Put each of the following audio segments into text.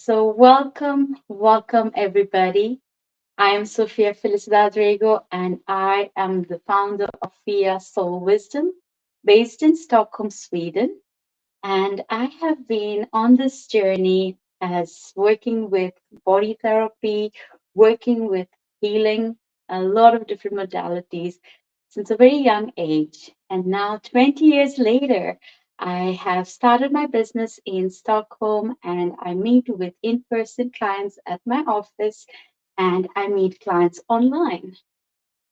Welcome everybody. I am Sofia Felicidad Rego and I am the founder of Via Soul Wisdom based in Stockholm, Sweden. And I have been on this journey as working with body therapy, working with healing, a lot of different modalities since a very young age. And now, 20 years later, I have started my business in Stockholm and I meet with in person clients at my office and I meet clients online.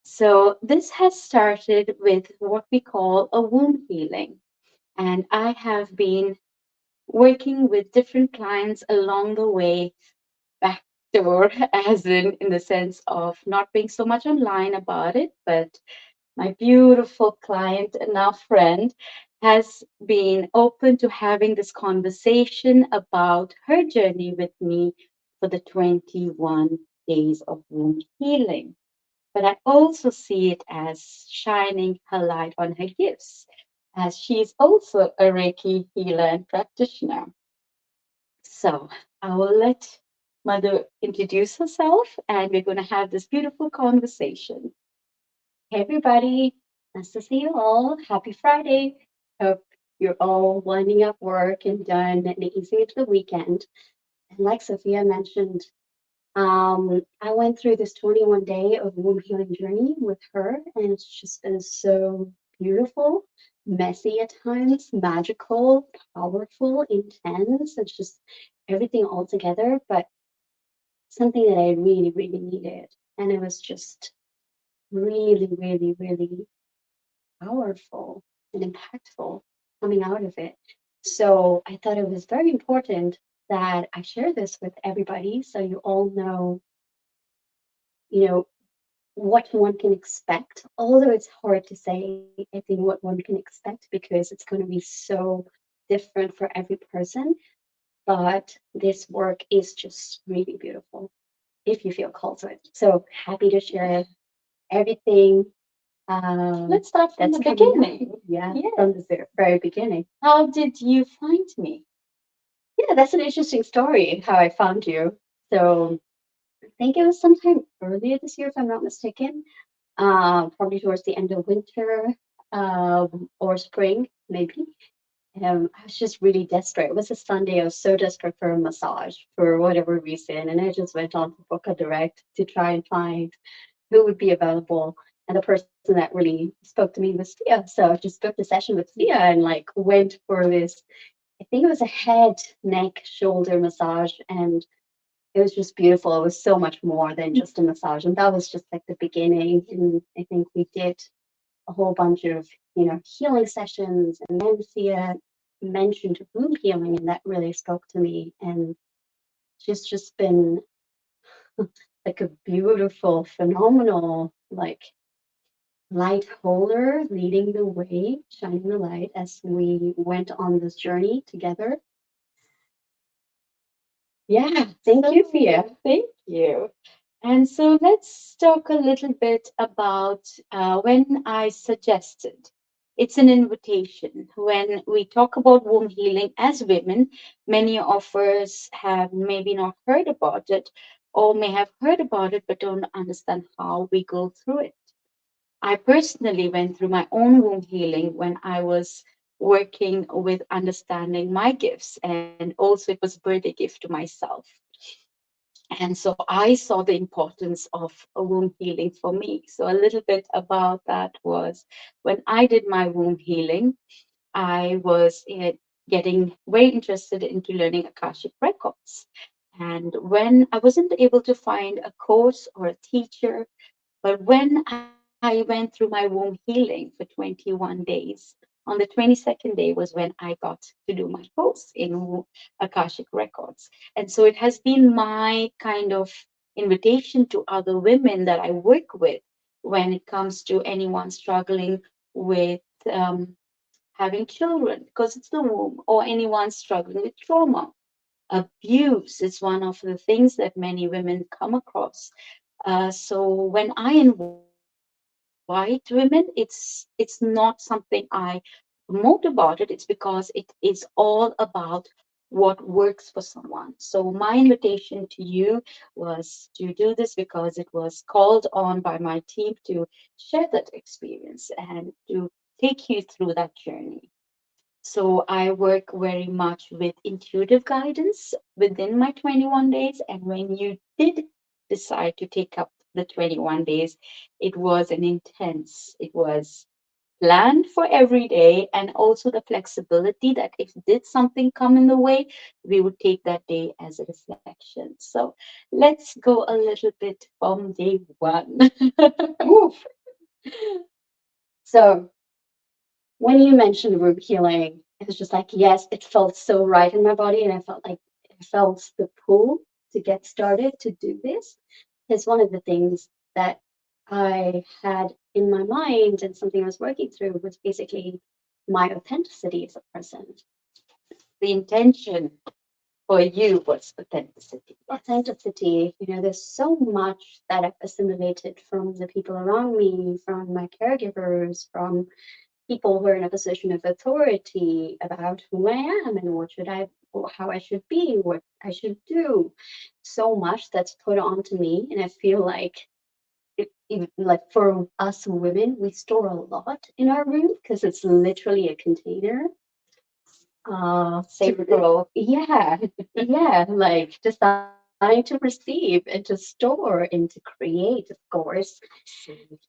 So, this has started with what we call a womb healing. And I have been working with different clients along the way, backdoor, as in the sense of not being so much online about it, but my beautiful client and now friend has been open to having this conversation about her journey with me for the 21 days of womb healing. But I also see it as shining her light on her gifts, as she is also a Reiki healer and practitioner. So I will let Mother introduce herself and we're going to have this beautiful conversation. Hey everybody, nice to see you all. Happy Friday. Hope you're all winding up work and done and easing into the weekend. And like Sophia mentioned, I went through this 21 day of womb healing journey with her, and it's just been so beautiful, messy at times, magical, powerful, intense. It's just everything all together, but something that I really, really needed. And it was just really, really, really powerful and impactful coming out of it. So I thought it was very important that I share this with everybody so you all know, you know, what one can expect. Although it's hard to say, I think what one can expect because it's going to be so different for every person. But this work is just really beautiful if you feel called to it. So happy to share everything Let's start from that's the coming up. beginning. Yeah, Yeah. from the very beginning. How did you find me? Yeah, that's an interesting story how I found you. So I think it was sometime earlier this year, if I'm not mistaken, probably towards the end of winter or spring, maybe. I was just really desperate. It was a Sunday. I was so desperate for a massage for whatever reason. And I just went on to Book a Direct to try and find who would be available. And the person that really spoke to me was Thea. So I just booked a session with Thea and like went for this. I think it was a head, neck, shoulder massage. And it was just beautiful. It was so much more than just a massage. And that was just like the beginning. And I think we did a whole bunch of, healing sessions. And then Thea mentioned womb healing, and that really spoke to me. And she's just been like a beautiful, phenomenal, like light holder leading the way, shining the light as we went on this journey together. Yeah, thank you, Thea. Thank you. And so let's talk a little bit about when I suggested. It's an invitation. When we talk about womb healing as women, many of us have maybe not heard about it or may have heard about it but don't understand how we go through it. I personally went through my own womb healing when I was working with understanding my gifts, and also it was a birthday gift to myself. And so I saw the importance of a womb healing for me. So a little bit about that was when I did my womb healing, I was getting very interested into learning Akashic records. And when I wasn't able to find a course or a teacher, but when I went through my womb healing for 21 days, on the 22nd day was when I got to do my course in Akashic Records. And so it has been my kind of invitation to other women that I work with when it comes to anyone struggling with having children, because it's the womb, or anyone struggling with trauma. Abuse is one of the things that many women come across. So when I invite women, it's not something I promote about it. It's because it is all about what works for someone. So my invitation to you was to do this because it was called on by my team to share that experience and to take you through that journey. So I work very much with intuitive guidance within my 21 days. And when you did decide to take up the 21 days, it was planned for every day, and also the flexibility that if did something come in the way, we would take that day as a reflection. So let's go a little bit from day one. Oof. So when you mentioned root healing, it was just like, yes, it felt so right in my body. And I felt like I felt the pull to get started to do this. Because one of the things that I had in my mind and something I was working through was basically my authenticity as a person. The intention for you was authenticity. Authenticity, there's so much that I've assimilated from the people around me, from my caregivers, from people who are in a position of authority about who I am and what should I, or how I should be, what I should do. So much that's put onto me, and I feel like, like for us women, we store a lot in our room because it's literally a container. Sacral. Yeah, yeah, like designed to receive and to store and to create, of course.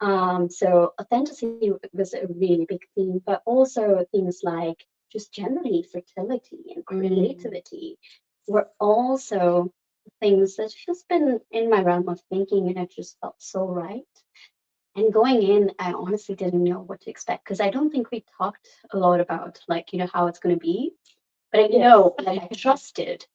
So authenticity was a really big theme, but also things like just generally fertility and creativity were also things that just been in my realm of thinking, and it just felt so right. And going in, I honestly didn't know what to expect because I don't think we talked a lot about like, how it's going to be. But I know that I trusted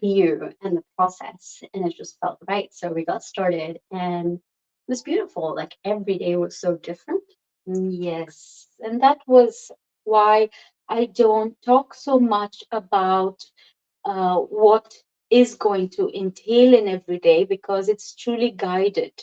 you and the process, and it just felt right. So we got started, and it was beautiful. Like every day was so different. Yes, and that was why I don't talk so much about what is going to entail in every day because it's truly guided.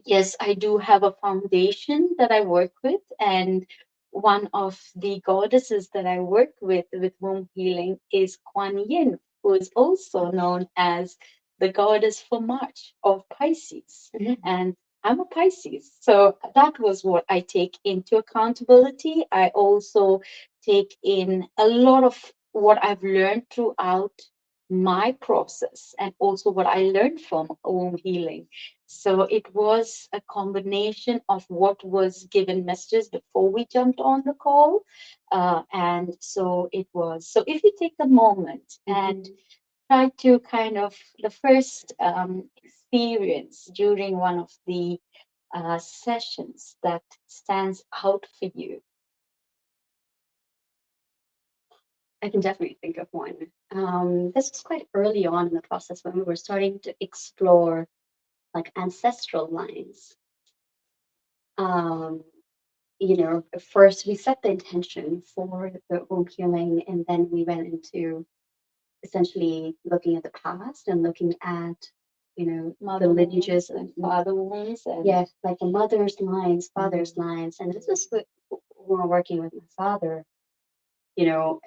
Yes, I do have a foundation that I work with, and one of the goddesses that I work with womb healing is Kuan Yin, who is also known as the goddess for March of Pisces. And I'm a Pisces, so that was what I take into accountability. I also take in a lot of what I've learned throughout my process and also what I learned from womb healing. So it was a combination of what was given messages before we jumped on the call. And so it was. So if you take a moment and try to kind of the first experience during one of the sessions that stands out for you. I can definitely think of one. This was quite early on in the process when we were starting to explore like ancestral lines. Um, First we set the intention for the womb healing, and then we went into essentially looking at the past and looking at, Mother the lineages and and father wounds and yeah, like the mother's lines, father's lines, and this is what when we're working with my father. You know,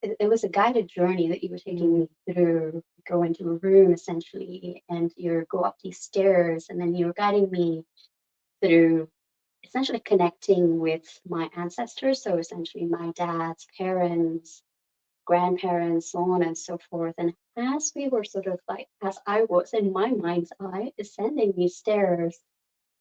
it was a guided journey that you were taking me through. You go into a room essentially, and you go up these stairs, and then you were guiding me through essentially connecting with my ancestors. So essentially, my dad's parents, grandparents, so on and so forth. And as we were sort of like, as I was in my mind's eye ascending these stairs,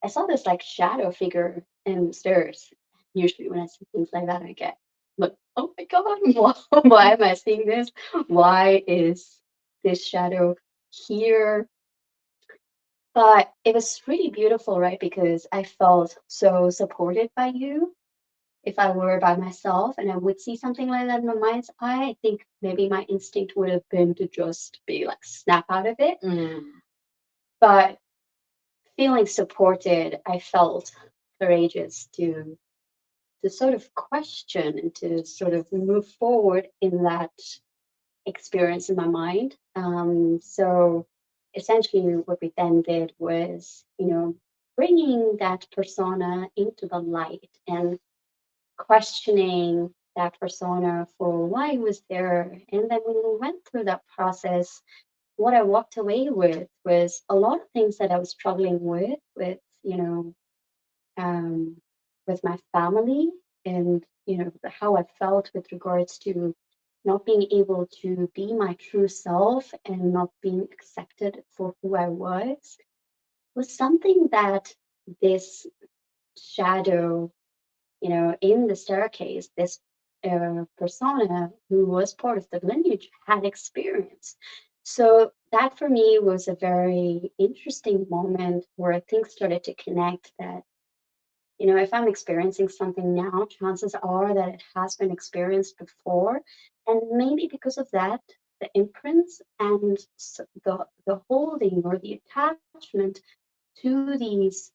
I saw this like shadow figure in the stairs. Usually, when I see things like that, I get like, oh my God, why am I seeing this? Why is this shadow here? But it was really beautiful, right? Because I felt so supported by you. If I were by myself and I would see something like that in my mind's eye, I think maybe my instinct would have been to just be like snap out of it. But feeling supported, I felt courageous to sort of question and to sort of move forward in that experience in my mind. So essentially, what we then did was, bringing that persona into the light and questioning. that persona for why I was there. And then when we went through that process, what I walked away with was a lot of things that I was struggling with, um, with my family and, how I felt with regards to not being able to be my true self and not being accepted for who I was something that this shadow, in the staircase, this persona who was part of the lineage had experienced. So that for me was a very interesting moment where things started to connect that, if I'm experiencing something now, chances are that it has been experienced before. And maybe because of that, the imprints and the holding or the attachment to these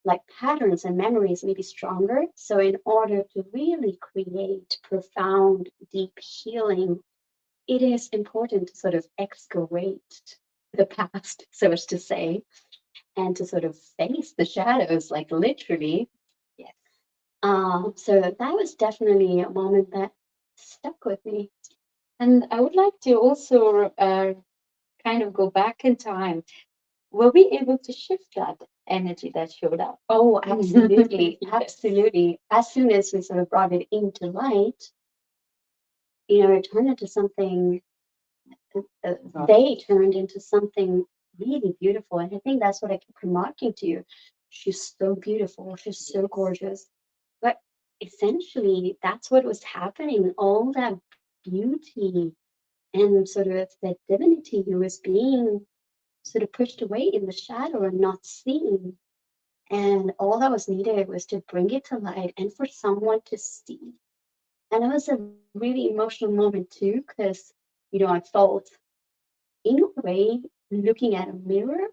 like patterns and memories may be stronger. So, in order to really create profound, deep healing, it is important to sort of excavate the past, so as to say, and to sort of face the shadows, like literally. Yes. So that was definitely a moment that stuck with me. And I would like to also kind of go back in time. Were we able to shift that energy that showed up? Oh, absolutely, Yes. absolutely. As soon as we sort of brought it into light, it turned into something, they turned into something really beautiful. And I think that's what I keep remarking to you. She's so beautiful, she's so gorgeous. But essentially, that's what was happening. All that beauty and sort of that divinity was being sort of pushed away in the shadow and not seen. And all that was needed was to bring it to light and for someone to see. And it was a really emotional moment too, because, I felt in a way looking at a mirror.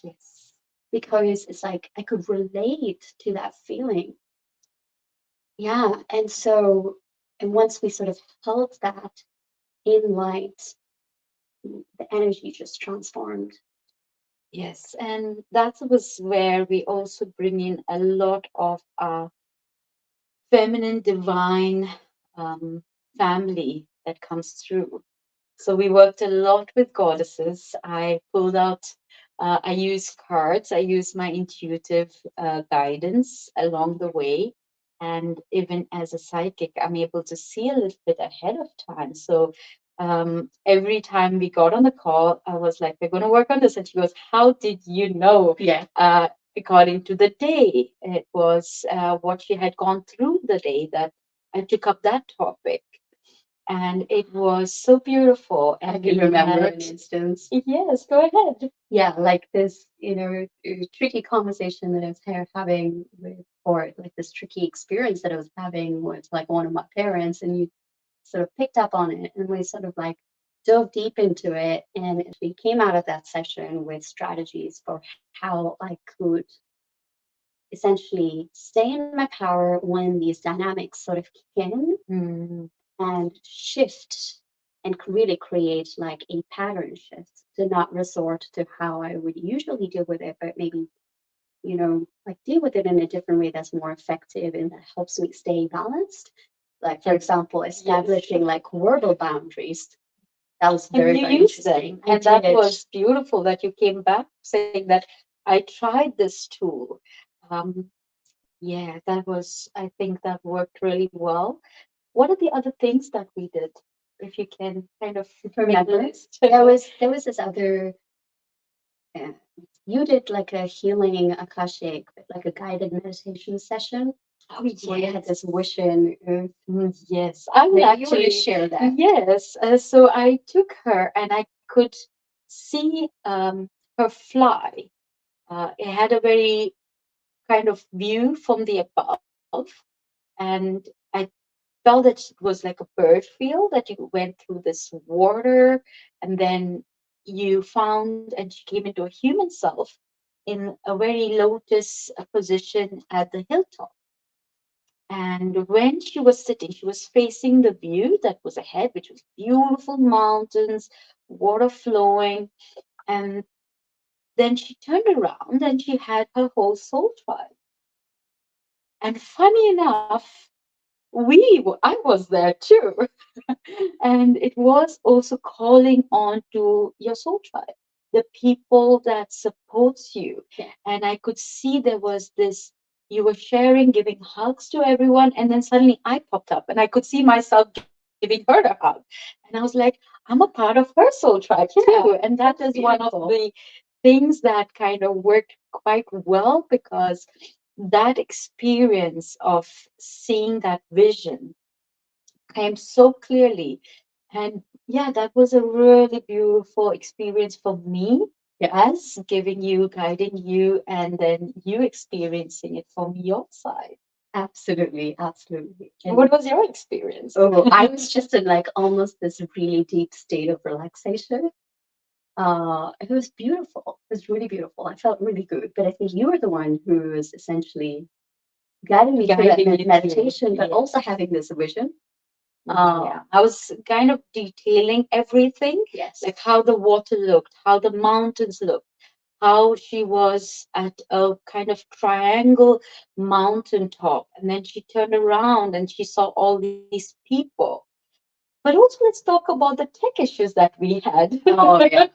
Yes. Because it's like I could relate to that feeling. Yeah. And so, and once we sort of held that in light, the energy just transformed. Yes, and that was where we also bring in a lot of our feminine divine um, family that comes through. So we worked a lot with goddesses. I pulled out, I use cards, I use my intuitive guidance along the way. And even as a psychic, I'm able to see a little bit ahead of time. So every time we got on the call, I was like, we're going to work on this. And she goes, how did you know? Yeah. According to the day, it was what she had gone through the day that I took up that topic, and it was so beautiful. I And can we remember had, an instance. yes, go ahead. Yeah, like this, tricky conversation that I was having with, or like this tricky experience that I was having with like one of my parents, and you sort of picked up on it, and we sort of like dove deep into it, and we came out of that session with strategies for how I could essentially stay in my power when these dynamics sort of kick in Mm, and shift and really create like a pattern shift to not resort to how I would usually deal with it, but maybe, like deal with it in a different way that's more effective and that helps me stay balanced. Like, for example, yes. establishing like verbal boundaries. That was And very, you very used them. interesting. I And that did. was beautiful that you came back saying that I tried this tool. Um, yeah, that was, I think that worked really well. What are the other things that we did? If you can kind of make a Remember, list. there was this other. Uh, you did like a healing akashic, like a guided meditation session Oh, where you had yes. this vision. Yes, I would Maybe you want to actually. share that. Yes, so I took her and I could see her fly. It had a very kind of view from the above, and I felt that it was like a bird field that you went through this water, and then you found, and she came into a human self in a very lotus position at the hilltop. And when she was sitting, she was facing the view that was ahead, which was beautiful mountains, water flowing. And then she turned around and she had her whole soul tribe. And funny enough, I was there too. And it was also calling on to your soul tribe, the people that supports you. Yeah. And I could see there was this, you were sharing, giving hugs to everyone, and then suddenly I popped up and I could see myself giving her a hug. And I was like, I'm a part of her soul tribe too. Yeah, And that is that's one of beautiful. the things that kind of worked quite well, because that experience of seeing that vision came so clearly. And yeah, that was a really beautiful experience for me, Yeah, as giving you, guiding you, and then you experiencing it from your side. absolutely, absolutely. What And was your experience? oh, I was just in like almost this really deep state of relaxation. It was beautiful. It was really beautiful. I felt really good. But I think you were the one who was essentially guiding me through that Guiding you through. meditation, but Yeah. also having this vision. Yeah, I was kind of detailing everything, Yes. like how the water looked, how the mountains looked, how she was at a kind of triangle mountaintop, and then she turned around and she saw all these people. But also, let's talk about the tech issues that we had Oh yeah.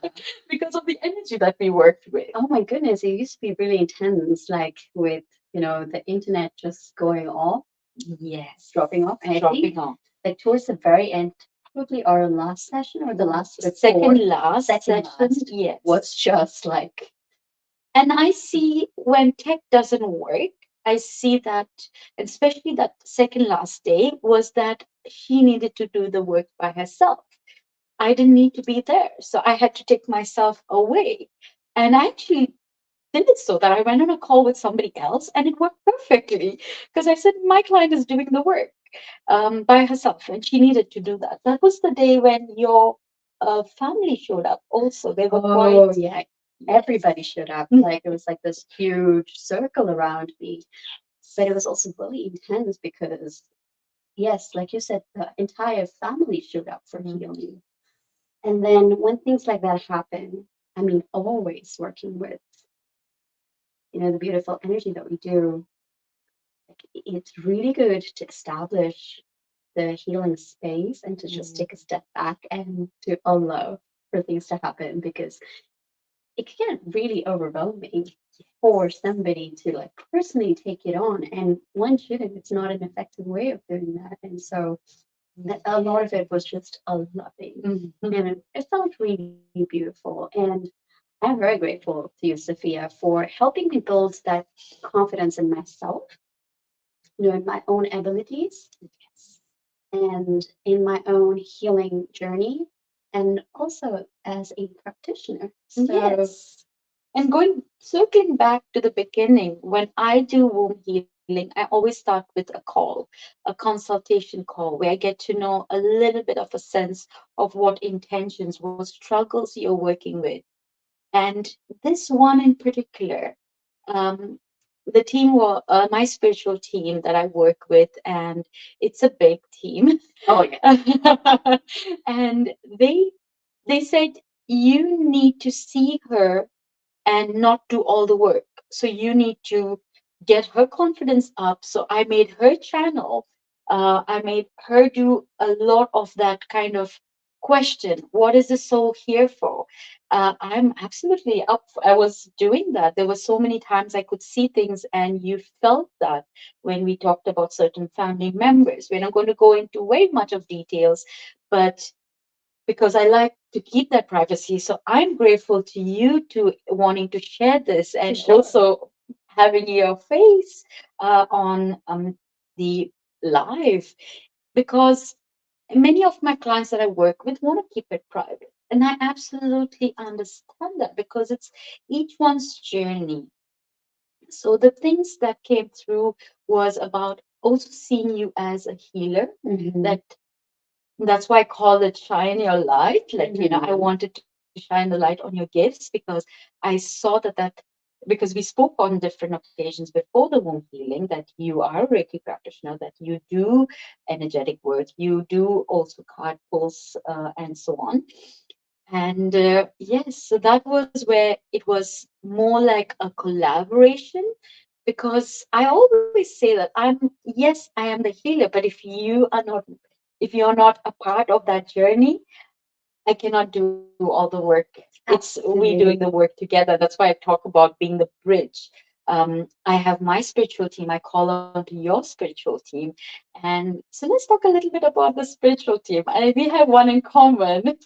because of the energy that we worked with. Oh my goodness, it used to be really intense, like with, the internet just going off, Yes, dropping off. And I think dropping off. like towards the very end, probably our last session or the last Second before, last second session, last, yes. was just like, And I see when tech doesn't work, I see that, and especially that second last day, was that she needed to do the work by herself. I didn't need to be there. So I had to take myself away. And I actually did it so that I went on a call with somebody else and it worked perfectly, because I said, my client is doing the work by herself and she needed to do that. That was the day when your family showed up also. They were oh quite, yeah, yes. everybody showed up. Like it was like this huge circle around me. But it was also really intense because, yes, like you said, the entire family showed up for Mhm. healing. And then when things like that happen, I mean, always working with, the beautiful energy that we do, like, it's really good to establish the healing space and to just Mm. take a step back and to allow for things to happen because it can get really overwhelming for somebody to like personally take it on. And one shouldn't, it's not an effective way of doing that. And so a lot of it was just a loving. Mhm. And it felt really beautiful. And I'm very grateful to you, Sophia, for helping me build that confidence in myself, in my own abilities and in my own healing journey, and also as a practitioner. So, Yes. And circling back to the beginning, when I do womb healing, I always start with a call, a consultation call, where I get to know a little bit of a sense of what intentions, what struggles you're working with. And this one in particular, um, the team, my spiritual team that I work with, and it's a big team. oh, yeah. And they said, you need to see her and not do all the work. So you need to get her confidence up. So I made her channel. I made her do a lot of that kind of question. What is the soul here for? I'm absolutely up. I was doing that. There were so many times I could see things, and you felt that when we talked about certain family members. We're not going to go into very much of details, but because I like to keep that privacy. So I'm grateful to you to wanting to share this For and sure. also having your face on the live, because many of my clients that I work with want to keep it private. And I absolutely understand that because it's each one's journey. So the things that came through was about also seeing you as a healer, Mhm. that that's why I call it shine your light. Like, I Mhm. wanted to shine the light on your gifts because I saw that because we spoke on different occasions before the womb healing that you are a Reiki practitioner, that you do energetic work, you do also card pulls and so on. And yes, so that was where it was more like a collaboration because I always say that yes, I am the healer, but if you're not a part of that journey, I cannot do all the work. It's we doing the Absolutely. work together. That's why I talk about being the bridge. I have my spiritual team. I call on to your spiritual team. And so let's talk a little bit about the spiritual team. We have one in common.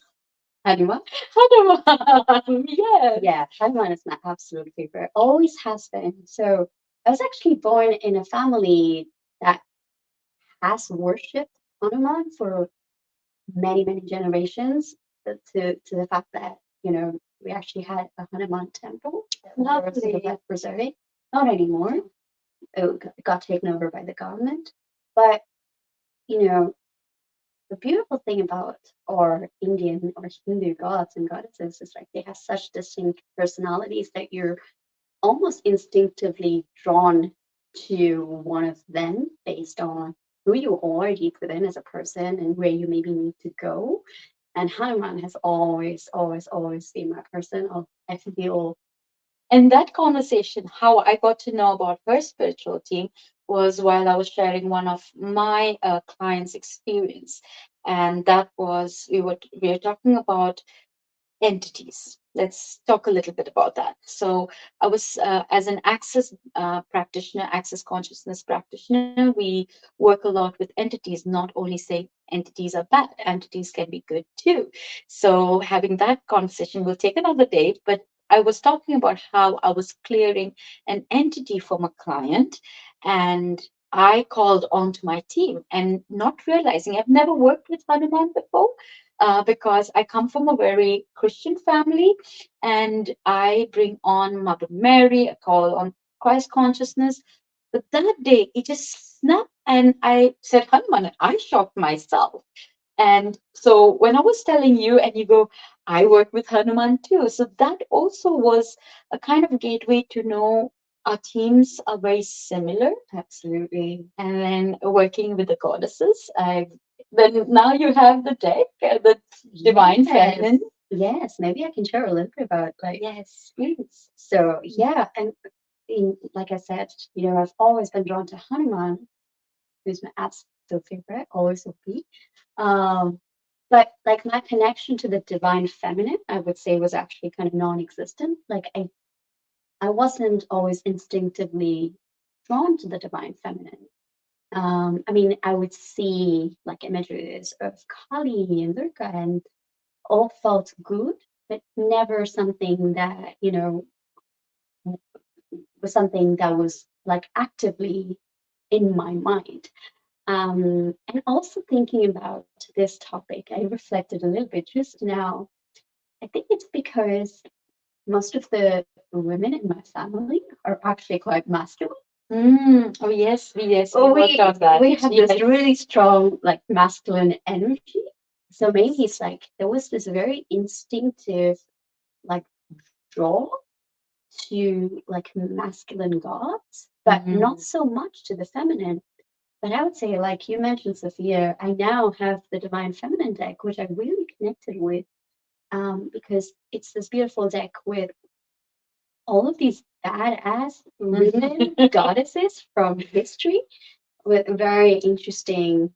Hanuma? Hanuman. Yes. Yeah, Hanuman is my absolute favorite. Always has been. So I was actually born in a family that has worshipped Hanuman for many, many generations. To the fact that we actually had a Hanuman temple that we were sort of Lovely. like preserving. Not anymore. It got taken over by the government. But you know, the beautiful thing about our Indian or Hindu gods and goddesses is like they have such distinct personalities that you're almost instinctively drawn to one of them based on who you are deep within as a person and where you maybe need to go. And Hanuman has always, always, always been my person. I feel. And that conversation, how I got to know about her spiritual team, was while I was sharing one of my clients' experience, and that was we were talking about entities. Let's talk a little bit about that. So, I was as an access practitioner, access consciousness practitioner, we work a lot with entities. Not only say entities are bad, entities can be good too. So, having that conversation will take another day, but I was talking about how I was clearing an entity from a client, and I called onto my team and not realizing I've never worked with Hanuman before, because I come from a very Christian family, and I bring on Mother Mary, I call on Christ consciousness. But that day, it just snapped, and I said, Hanuman, I shocked myself. And so when I was telling you, and you go, I work with Hanuman too. So that also was a kind of gateway to know our teams are very similar. Absolutely. And then working with the goddesses, then now you have the deck, the divine feminine. Yes, maybe I can share a little bit about like. Yes, please. So yeah, and like I said, I've always been drawn to Hanuman, who's my absolute favorite, always will be. Um, but like my connection to the divine feminine, I would say was actually kind of non-existent. Like I wasn't always instinctively drawn to the divine feminine. I mean, I would see like images of Kali and Durga and all felt good, but never something that, was something that was like actively in my mind. And also thinking about this topic, I reflected a little bit just now. I think it's because most of the women in my family are actually quite masculine. Oh yes, yes, we Oh, worked on that. we have this Yes. really strong like masculine energy. So maybe it's like there was this very instinctive like draw to like masculine gods, but not so much to the feminine. But I would say, like you mentioned, Sophia, I now have the Divine Feminine deck, which I really connected with, because it's this beautiful deck with all of these badass women goddesses from history with very interesting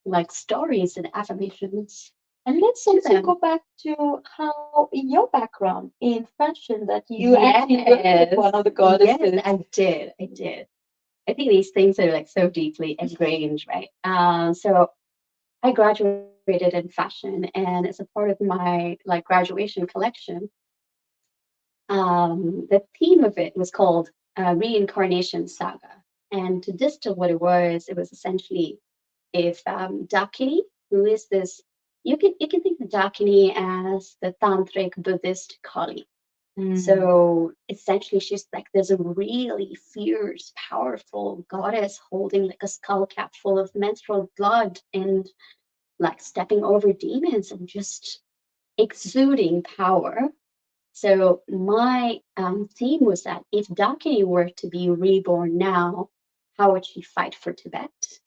like stories and affirmations. And let's To also them. go back to how your background in fashion, that you actually worked with Yes, one of the yes, goddesses. I did. I did. I think these things are like so deeply ingrained, right? So I graduated in fashion, and as a part of my like graduation collection, the theme of it was called Reincarnation Saga. And to distill what it was essentially if Dakini, who is this, you can think of Dakini as the tantric Buddhist Kali. So essentially, she's like there's a really fierce, powerful goddess holding like a skull cap full of menstrual blood and like stepping over demons and just exuding power. So my theme was that if Dakini were to be reborn now, how would she fight for Tibet?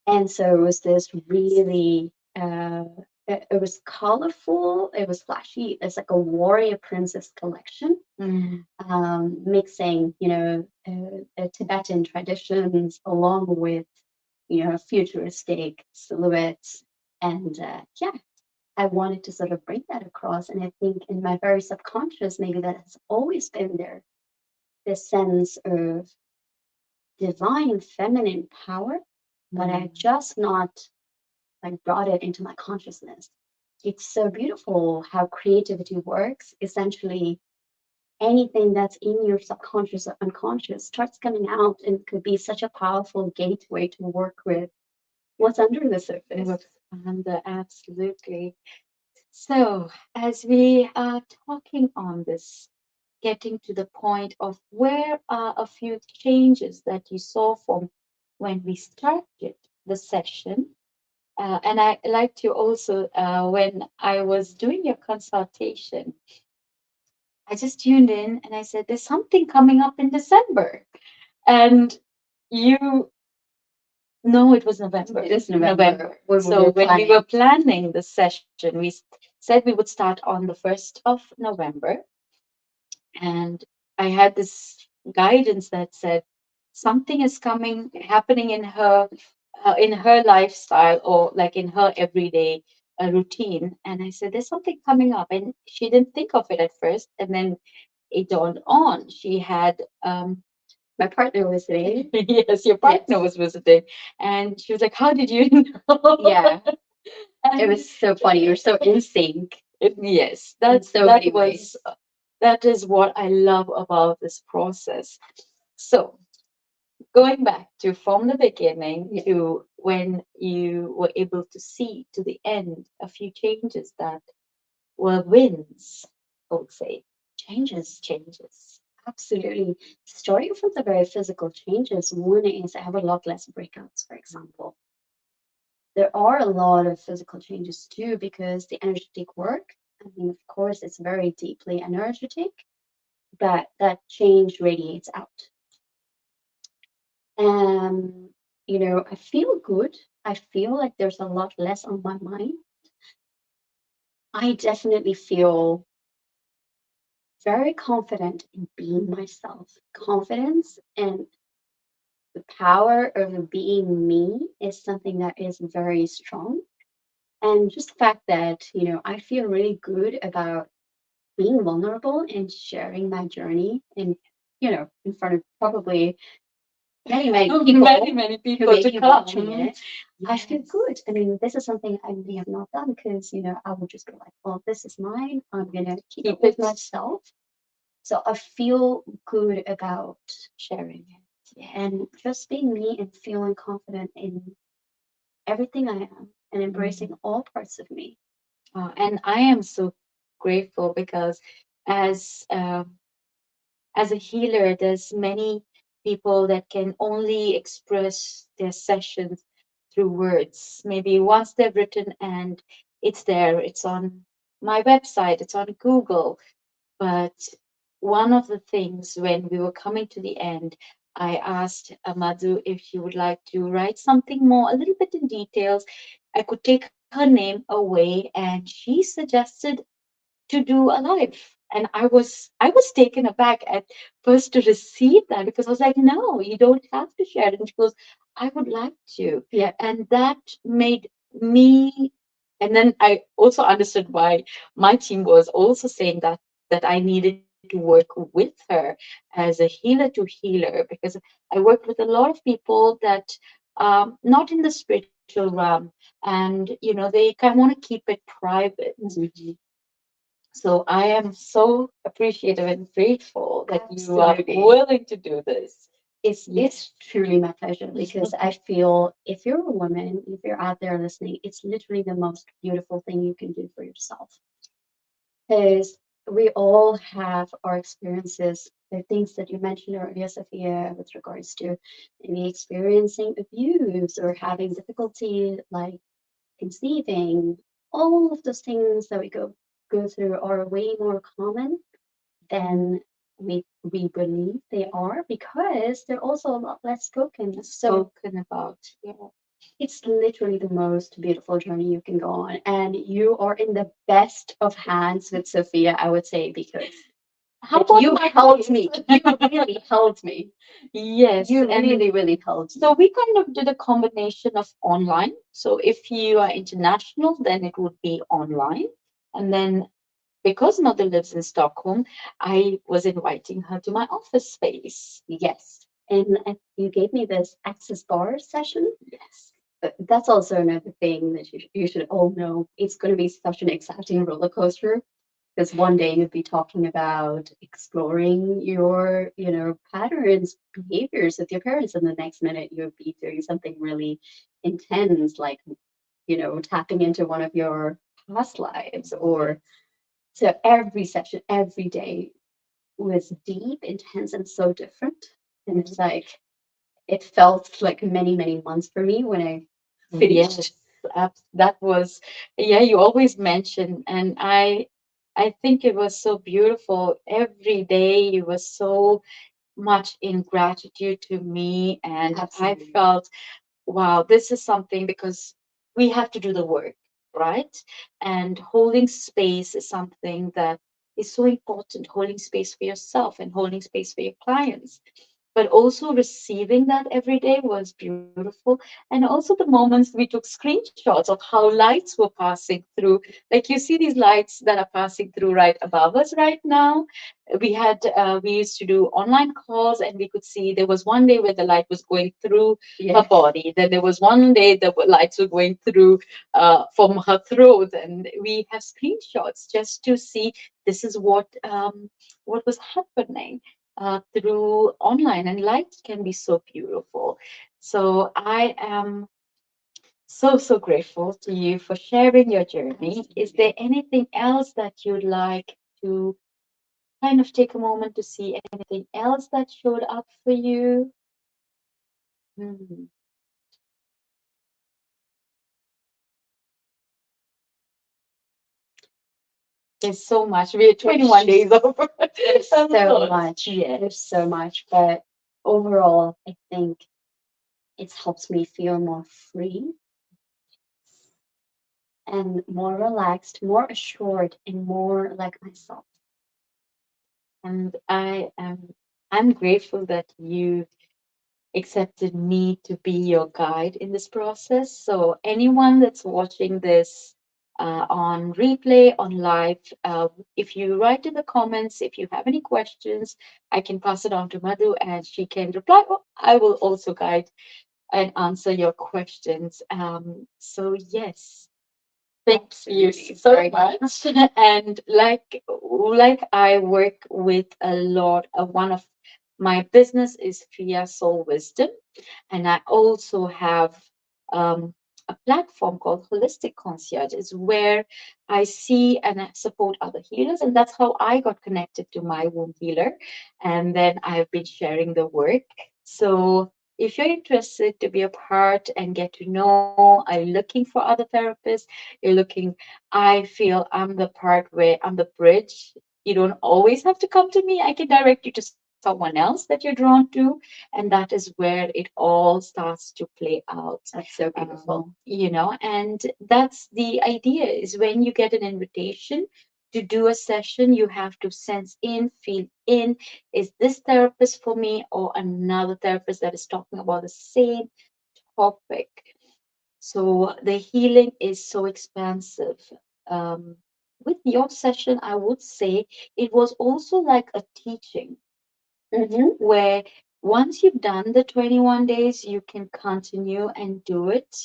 And so it was this really, it was colorful, it was flashy. It's like a warrior princess collection. Mm. mixing, Tibetan traditions along with, futuristic silhouettes. And yeah, I wanted to sort of bring that across. And I think in my very subconscious, maybe that has always been there, this sense of divine feminine power, but I Mm. just not like brought it into my consciousness. It's so beautiful how creativity works. Essentially, anything that's in your subconscious or unconscious starts coming out and could be such a powerful gateway to work with what's under the surface. What's under, absolutely. So, as we are talking on this, getting to the point of where are a few changes that you saw from when we started the session. And I like to also, when I was doing your consultation, I just tuned in and I said, there's something coming up in December. And you, no, it was November. It is November. So when we planning. were planning the session, we said we would start on the 1st of November. And I had this guidance that said something is coming, happening in her lifestyle or like in her everyday routine. And I said, there's something coming up. And she didn't think of it at first. And then it dawned on. She had, My partner was there. yes, your partner was visiting. And she was like, how did you know? Yeah, it And was so funny. You're so in sync yes, in so that many ways. was that is what I love about this process. So going back to from the beginning Yeah. to when you were able to see to the end a few changes that were wins, I would say. Changes. Absolutely. Starting from the very physical changes, one is I have a lot less breakouts, for example. There are a lot of physical changes too, because the energetic work, I mean, of course, it's very deeply energetic, but that change radiates out. And, I feel good. I feel like there's a lot less on my mind. I definitely feel very confident in being myself. Confidence and the power of being me is something that is very strong. And just the fact that, I feel really good about being vulnerable and sharing my journey in front of probably many, many people Many who people may to be watching come. it. I feel good. I mean, this is something I may have not done because, I would just be like, well, this is mine. I'm going to keep it with myself. So I feel good about Sharing it. Yeah. and just being me and feeling confident in everything I am and embracing all parts of me. And I am so grateful because as as a healer, there's many people that can only express their sessions through words. Maybe once they've written and it's there, it's on my website, it's on Google. But one of the things when we were coming to the end, I asked Madhu if she would like to write something more, a little bit in details. I could take her name away, and she suggested to do a live. And I was taken aback at first to receive that because I was like, no, you don't have to share it. And she goes, I would like to. Yeah. And that made me, and then I also understood why my team was also saying that I needed to work with her as a healer to healer because I worked with a lot of people that not in the spiritual realm, and they kind of want to keep it private. Mhm. So I am so appreciative and grateful that you are Absolutely. willing to do this. It's truly my pleasure because I feel if you're a woman, if you're out there listening, it's literally the most beautiful thing you can do for yourself. Because we all have our experiences. The things that you mentioned earlier, Sophia, with regards to maybe experiencing abuse or having difficulty like conceiving, all of those things that we go through are way more common than we believe they are because they're also a lot less spoken. So Spoken about. Yeah. it's literally the most beautiful journey you can go on. And you are in the best of hands with Sophia, I would say, because How Like about you my held voice? me. You really held me. Yes, You and really, really held so me. we kind of did a combination of online. So if you are international, then it would be online. And then because mother lives in Stockholm, I was inviting her to my office space. Yes. And you gave me this access bar session. Yes. That's also another thing that you should all know. It's going to be such an exciting roller coaster because one day you'd be talking about exploring your, patterns, behaviors with your parents, and the next minute you'd be doing something really intense, like, tapping into one of your past lives. Or so every session, every day was deep, intense, and so different. And it's like it felt like many, many months for me when I finished. Yes, that was, yeah, you always mention, and I think it was so beautiful. Every day you were so much in gratitude to me, and I Absolutely. felt, wow, this is something because we have to do the work, right? And holding space is something that is so important, holding space for yourself and holding space for your clients. But also receiving that every day was beautiful. And also the moments we took screenshots of how lights were passing through. Like you see these lights that are passing through right above us right now. We used to do online calls, and we could see there was one day where the light was going through her Yeah. body. Then there was one day the lights were going through from her throat, and we have screenshots just to see this is what was happening through online. And light can be so beautiful. So I am so grateful to you for sharing your journey. Is there anything else that you'd like to kind of take a moment to see anything else that showed up for you? Hmm. There's so much. We're 21 days over. There's Of so course. much. Yes. There's so much. But overall, I think it's helped me feel more free and more relaxed, more assured, and more like myself. And I'm grateful that you accepted me to be your guide in this process. So anyone that's watching this on replay, on live, if you write in the comments, if you have any questions, I can pass it on to Madhu and she can reply. Or I will also guide and answer your questions. So yes, thank you Absolutely. so Very much. And like I work with a lot. One of my business is Fia Soul Wisdom, and I also have um, a platform called Holistic Concierge, is where I see and I support other healers. And that's how I got connected to my womb healer. And then I've been sharing the work. So if you're interested to be a part and get to know, are you looking for other therapists? You're looking, I feel I'm the part where I'm the bridge. You don't always have to come to me. I can direct you to someone else that you're drawn to, and that is where it all starts to play out. That's so beautiful. And that's the idea, is when you get an invitation to do a session, you have to sense in, feel in, is this therapist for me or another therapist that is talking about the same topic? So the healing is so expansive. Um, with your session, I would say it was also like a teaching, Mm-hmm. where once you've done the 21 days, you can continue and do it.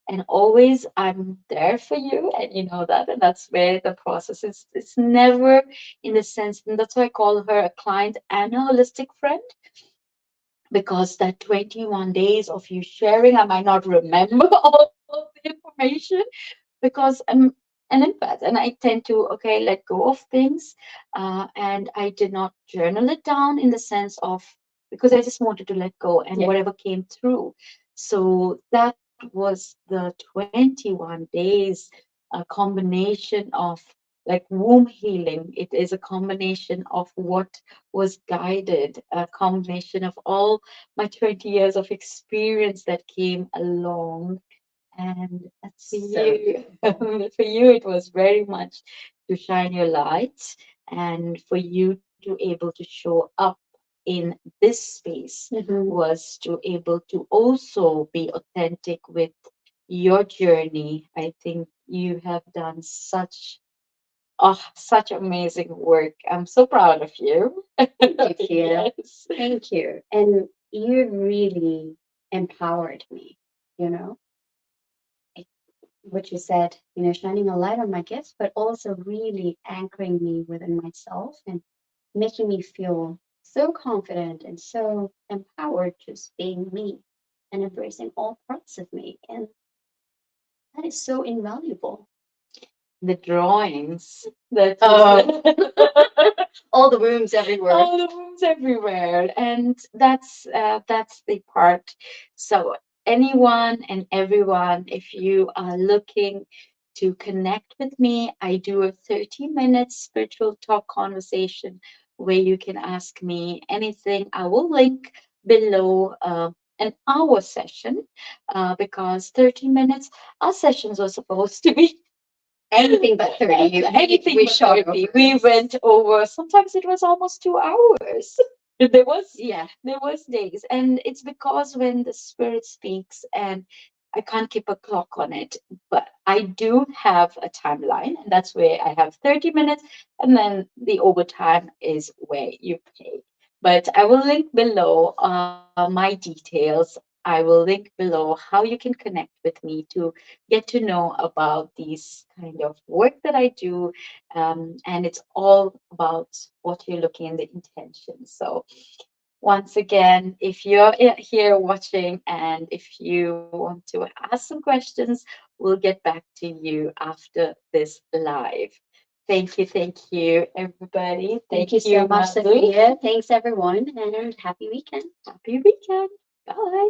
And always, I'm there for you, and you know that. And that's where the process is. It's never in the sense, and that's why I call her a client and a holistic friend, because that 21 days of you sharing, I might not remember all of the information because I'm an empath and I tend to, okay, let go of things. And I did not journal it down in the sense of, because I just wanted to let go and Yeah. whatever came through. So that was the 21 days, a combination of like womb healing. It is a combination of what was guided, a combination of all my 20 years of experience that came along. And for So you, for you, it was very much to shine your light and for you to to able to show up in this space Mhm. was to able to also be authentic with your journey. I think you have done such amazing work. I'm so proud of you. Thank you, Kia. Yes. Thank you. And you really empowered me, you know, It- what you said, shining a light on my gifts, but also really anchoring me within myself and making me feel so confident and so empowered just being me and embracing all parts of me. And that is so invaluable. The drawings that Oh, you all the rooms everywhere. all the rooms everywhere, and that's the part. So anyone and everyone, if you are looking to connect with me, I do a 30-minute spiritual talk conversation where you can ask me anything. I will link below an hour session, because 30 minutes, our sessions are supposed to be Anything but 30. anything We but shot 30. over. We went over, sometimes it was almost 2 hours. There was Yeah. there was days. And it's because when the spirit speaks, and I can't keep a clock on it, but I do have a timeline, and that's where I have 30 minutes, and then the overtime is where you pay. But I will link below my details. I will link below how you can connect with me to get to know about these kind of work that I do. And it's all about what you're looking in the intention. So, once again, if you're here watching and if you want to ask some questions, we'll get back to you after this live. Thank you, everybody. Thank you Thank so you, much, Mabu. Sophia. Thanks, everyone, and happy weekend. Happy weekend. Bye.